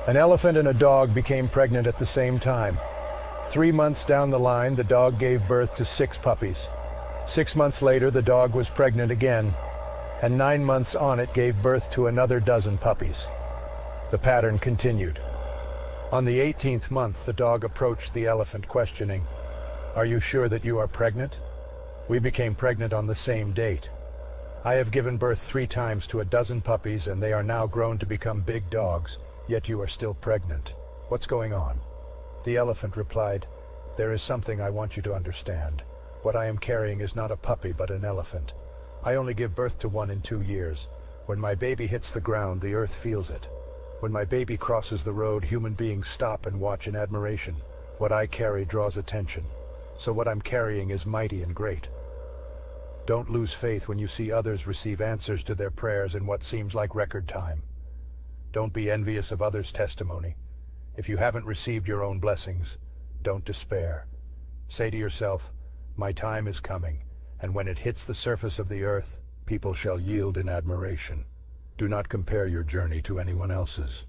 An elephant and a dog became pregnant at the same time. 3 months down the line, the dog gave birth to 6 puppies. 6 months later, the dog was pregnant again, and 9 months on it gave birth to another dozen puppies. The pattern continued. On the 18th month, the dog approached the elephant, questioning, "Are you sure that you are pregnant? We became pregnant on the same date. I have given birth 3 times to a dozen puppies, and they are now grown to become big dogs, yet you are still pregnant. What's going on?" The elephant replied, "There is something I want you to understand. What I am carrying is not a puppy but an elephant. I only give birth to one in 2 years. When my baby hits the ground, the earth feels it. When my baby crosses the road, human beings stop and watch in admiration. What I carry draws attention. So what I'm carrying is mighty and great. Don't lose faith when you see others receive answers to their prayers in what seems like record time. Don't be envious of others' testimony. If you haven't received your own blessings, don't despair. Say to yourself, my time is coming, and when it hits the surface of the earth, people shall yield in admiration. Do not compare your journey to anyone else's.